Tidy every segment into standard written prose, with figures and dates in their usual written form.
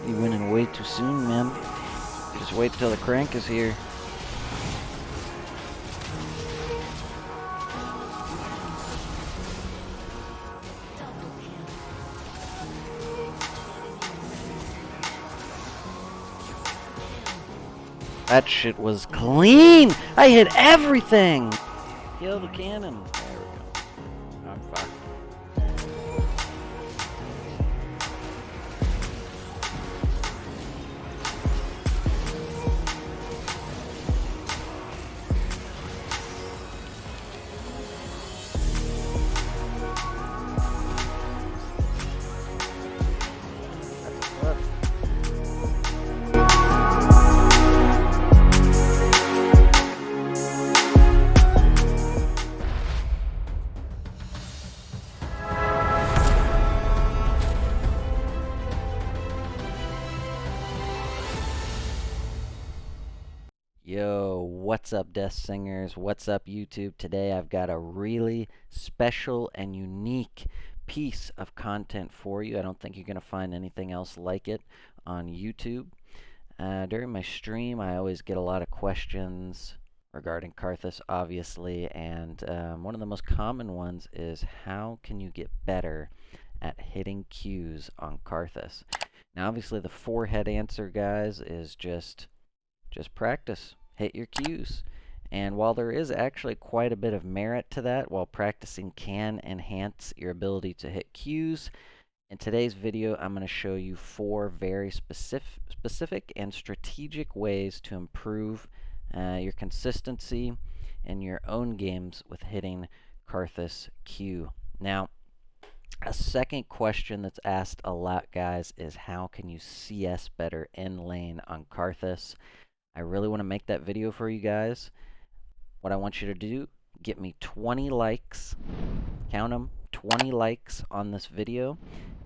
You winning way too soon, man. Just wait till the crank is here. That shit was clean! I hit everything! Kill the cannon. There we go. I'm fucked. That's a flip. Yo, what's up, Death Singers? What's up, YouTube? Today I've got a really special and unique piece of content for you. I don't think you're going to find anything else like it on YouTube. During my stream, I always get a lot of questions regarding Karthus, obviously, and one of the most common ones is how can you get better at hitting Qs on Karthus? Now, obviously, the forehead answer, guys, is just practice. Hit your Qs. And while there is actually quite a bit of merit to that, while practicing can enhance your ability to hit Qs, in today's video I'm going to show you 4 very specific and strategic ways to improve your consistency in your own games with hitting Karthus Q. Now, a second question that's asked a lot, guys, is how can you CS better in lane on Karthus? I really want to make that video for you guys. What I want you to do, get me 20 likes, count them, 20 likes on this video,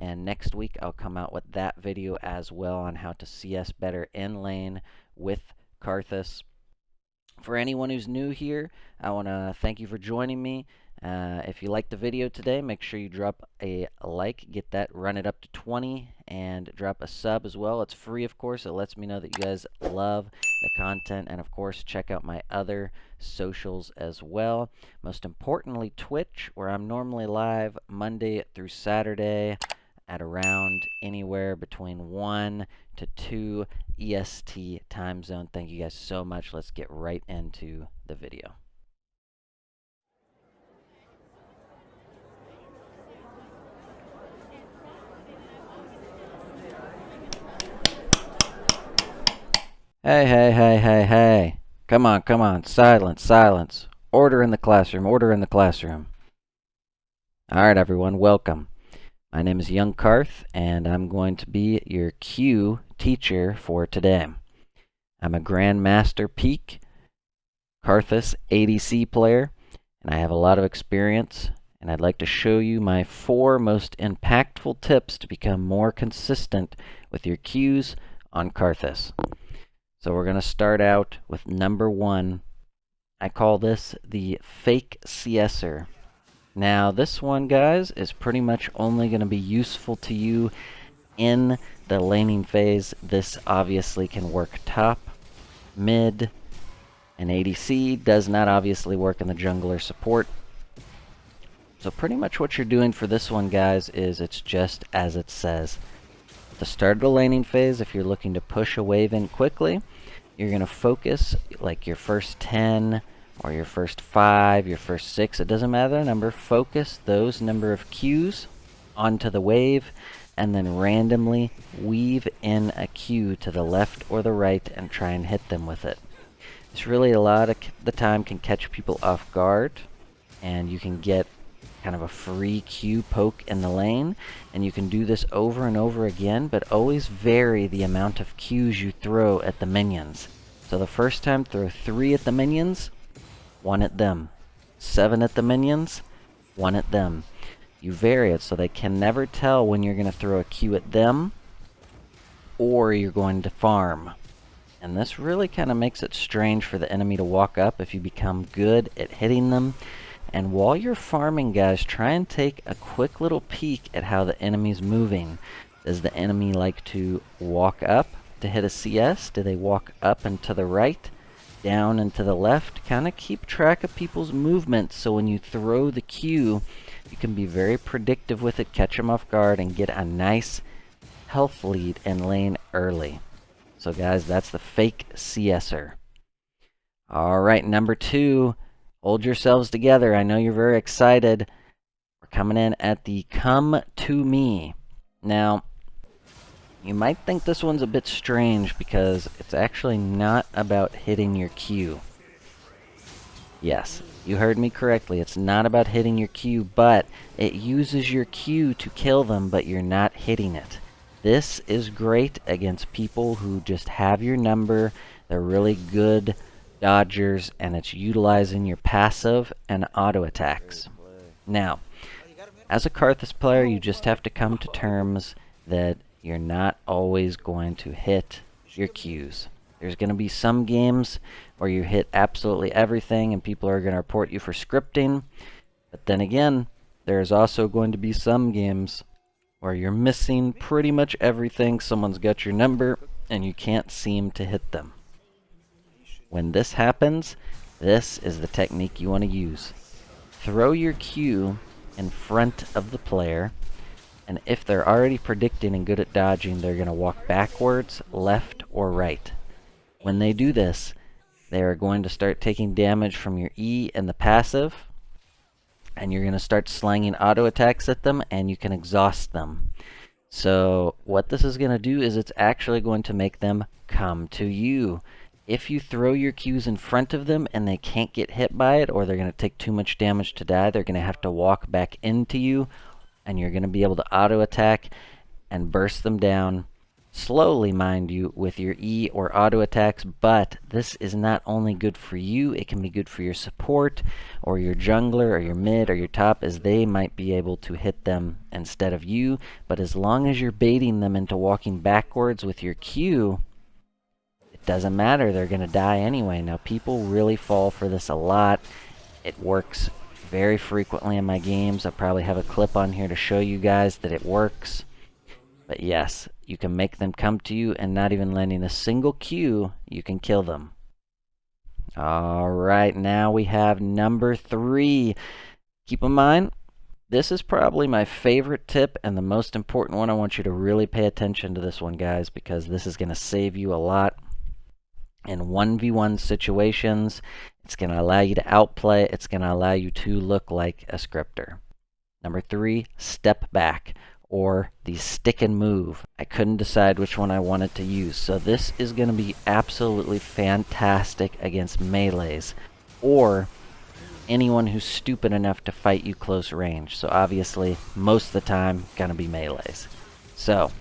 and next week I'll come out with that video as well on how to CS better in lane with Karthus. For anyone who's new here, I want to thank you for joining me. If you liked the video today, make sure you drop a like, get that, run it up to 20, and drop a sub as well. It's free, of course. It lets me know that you guys love the content, and of course, check out my other socials as well. Most importantly, Twitch, where I'm normally live Monday through Saturday at around anywhere between 1 to 2 EST time zone. Thank you guys so much. Let's get right into the video. Hey, hey, hey, hey, hey. Come on, come on. Silence, silence. Order in the classroom, order in the classroom. Alright, everyone, welcome. My name is Young Karth, and I'm going to be your Q teacher for today. I'm a Grandmaster Peak Karthus ADC player, and I have a lot of experience, and I'd like to show you my 4 most impactful tips to become more consistent with your Qs on Karthus. So we're going to start out with number 1. I call this the fake CSer. Now this one, guys, is pretty much only going to be useful to you in the laning phase. This obviously can work top, mid, and ADC. Does not obviously work in the jungler support. So pretty much what you're doing for this one, guys, is it's just as it says. At the start of the laning phase, if you're looking to push a wave in quickly, you're going to focus like your first 10 or your first 5, your first 6, it doesn't matter the number, focus those number of Qs onto the wave and then randomly weave in a Q to the left or the right and try and hit them with it. This really a lot of the time can catch people off guard, and you can get kind of a free Q poke in the lane, and you can do this over and over again, but always vary the amount of Qs you throw at the minions. So the first time, throw 3 at the minions, 1 at them. 7 at the minions, 1 at them. You vary it so they can never tell when you're going to throw a Q at them or you're going to farm. And this really kind of makes it strange for the enemy to walk up if you become good at hitting them. And while you're farming, guys, try and take a quick little peek at how the enemy's moving. Does the enemy like to walk up to hit a CS? Do they walk up and to the right, down and to the left? Kind of keep track of people's movements so when you throw the Q, you can be very predictive with it, catch them off guard, and get a nice health lead in lane early. So guys, that's the fake CSer. Alright, number 2, hold yourselves together. I know you're very excited. We're coming in at the Come To Me. Now, you might think this one's a bit strange because it's actually not about hitting your Q. Yes, you heard me correctly. It's not about hitting your Q, but it uses your Q to kill them, but you're not hitting it. This is great against people who just have your number. They're really good dodgers, and it's utilizing your passive and auto attacks. Now, as a Karthus player, you just have to come to terms that you're not always going to hit your Qs. There's going to be some games where you hit absolutely everything and people are going to report you for scripting. But then again, there's also going to be some games where you're missing pretty much everything. Someone's got your number and you can't seem to hit them. When this happens, this is the technique you want to use. Throw your Q in front of the player, and if they're already predicting and good at dodging, they're going to walk backwards, left, or right. When they do this, they are going to start taking damage from your E and the passive, and you're going to start slanging auto attacks at them, and you can exhaust them. So what this is going to do is it's actually going to make them come to you. If you throw your Qs in front of them and they can't get hit by it, or they're going to take too much damage to die, they're going to have to walk back into you, and you're going to be able to auto attack and burst them down slowly, mind you, with your E or auto attacks. But this is not only good for you, it can be good for your support or your jungler or your mid or your top, as they might be able to hit them instead of you. But as long as you're baiting them into walking backwards with your Q, it doesn't matter, they're going to die anyway. Now, people really fall for this a lot. It works very frequently in my games. I'll probably have a clip on here to show you guys that it works. But yes, you can make them come to you, and not even landing a single Q, you can kill them. Alright, now we have number 3. Keep in mind, this is probably my favorite tip and the most important one. I want you to really pay attention to this one, guys, because this is going to save you a lot in 1v1 situations. It's going to allow you to outplay. It's going to allow you to look like a scripter. Number 3, step back, or the stick and move. I couldn't decide which one I wanted to use. So this is going to be absolutely fantastic against melees, or anyone who's stupid enough to fight you close range. So obviously, most of the time, going to be melees. So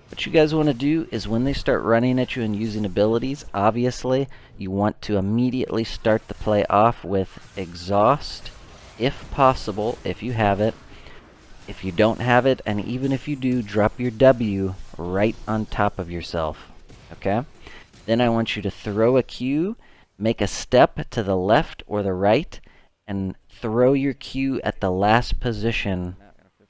what you guys want to do is when they start running at you and using abilities, obviously, you want to immediately start the play off with exhaust, if possible, if you have it. If you don't have it, and even if you do, drop your W right on top of yourself. Okay? Then I want you to throw a Q, make a step to the left or the right, and throw your Q at the last position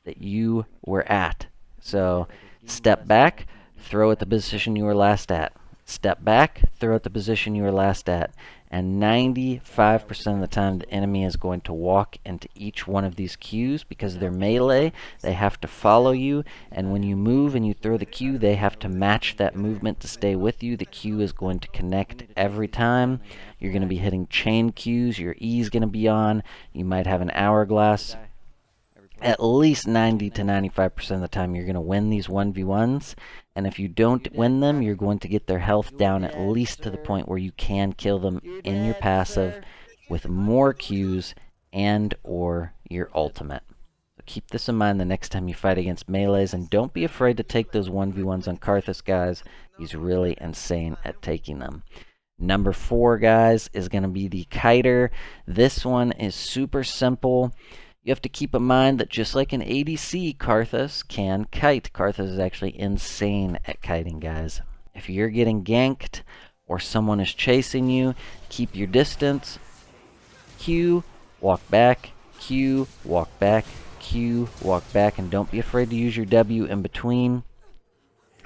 that you were at. So, step back, throw at the position you were last at. Step back, throw at the position you were last at. And 95% of the time, the enemy is going to walk into each one of these Qs because they're melee. They have to follow you, and when you move and you throw the Q, they have to match that movement to stay with you. The Q is going to connect every time. You're going to be hitting chain Qs. Your E is going to be on. You might have an hourglass. At least 90 to 95% of the time, you're going to win these 1v1s. And if you don't win them, you're going to get their health down at least to the point where you can kill them in your passive with more Qs and or your ultimate. So keep this in mind the next time you fight against melees, and don't be afraid to take those 1v1s on Karthus, guys. He's really insane at taking them. Number 4, guys, is going to be the kiter. This one is super simple. You have to keep in mind that just like an ADC, Karthus can kite. Karthus is actually insane at kiting, guys. If you're getting ganked or someone is chasing you, keep your distance. Q, walk back. Q, walk back. Q, walk back. And don't be afraid to use your W in between.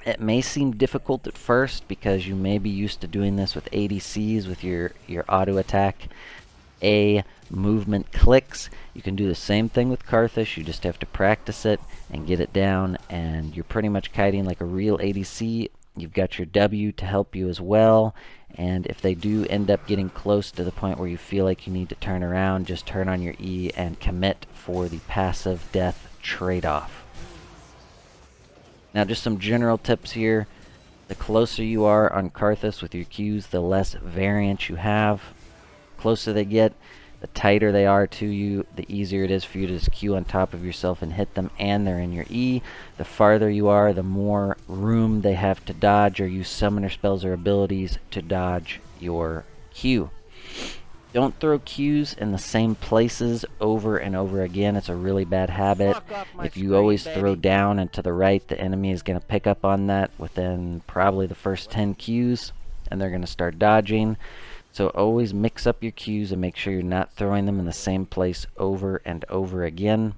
It may seem difficult at first because you may be used to doing this with ADCs with your auto attack A movement clicks. You can do the same thing with Karthus. You just have to practice it and get it down, and you're pretty much kiting like a real ADC. You've got your W to help you as well, and if they do end up getting close to the point where you feel like you need to turn around, just turn on your E and commit for the passive death trade-off. Now just some general tips here. The closer you are on Karthus with your Qs, the less variance you have. Closer they get, the tighter they are to you, the easier it is for you to just Q on top of yourself and hit them, and they're in your E. The farther you are, the more room they have to dodge or use summoner spells or abilities to dodge your Q. Don't throw Qs in the same places over and over again. It's a really bad habit. If you always throw down and to the right, the enemy is going to pick up on that within probably the first 10 Qs, and they're going to start dodging. So always mix up your Qs and make sure you're not throwing them in the same place over and over again.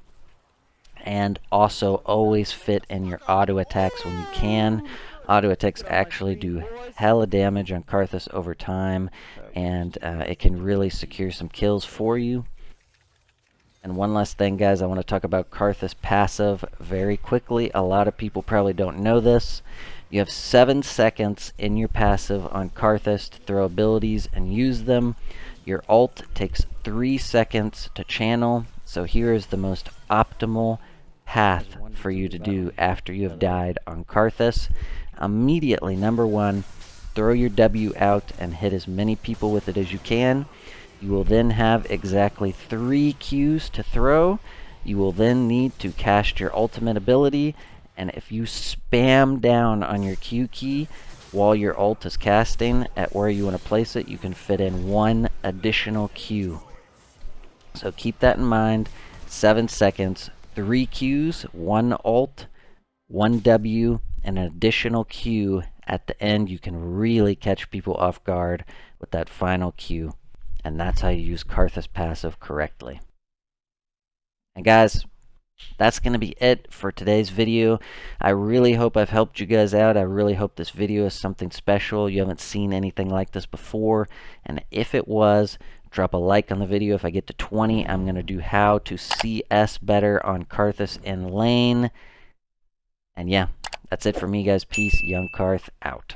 And also always fit in your auto attacks when you can. Auto attacks actually do hella damage on Karthus over time, and it can really secure some kills for you. And one last thing, guys, I want to talk about Karthus passive very quickly. A lot of people probably don't know this. You have 7 seconds in your passive on Karthus to throw abilities and use them. Your ult takes 3 seconds to channel, so here is the most optimal path for you to do after you have died on Karthus. Immediately, number 1, throw your W out and hit as many people with it as you can. You will then have exactly 3 Qs to throw. You will then need to cast your ultimate ability, and if you spam down on your Q key while your ult is casting at where you want to place it, you can fit in 1 additional Q. So keep that in mind. 7 seconds, 3 Qs, 1 ult, 1 W, and an additional Q at the end. You can really catch people off guard with that final Q. And that's how you use Karthus passive correctly. And guys, that's going to be it for today's video. I really hope I've helped you guys out. I really hope this video is something special. You haven't seen anything like this before. And if it was, drop a like on the video. If I get to 20, I'm going to do how to CS better on Karthus in lane. And yeah, that's it for me, guys. Peace. Young Karth out.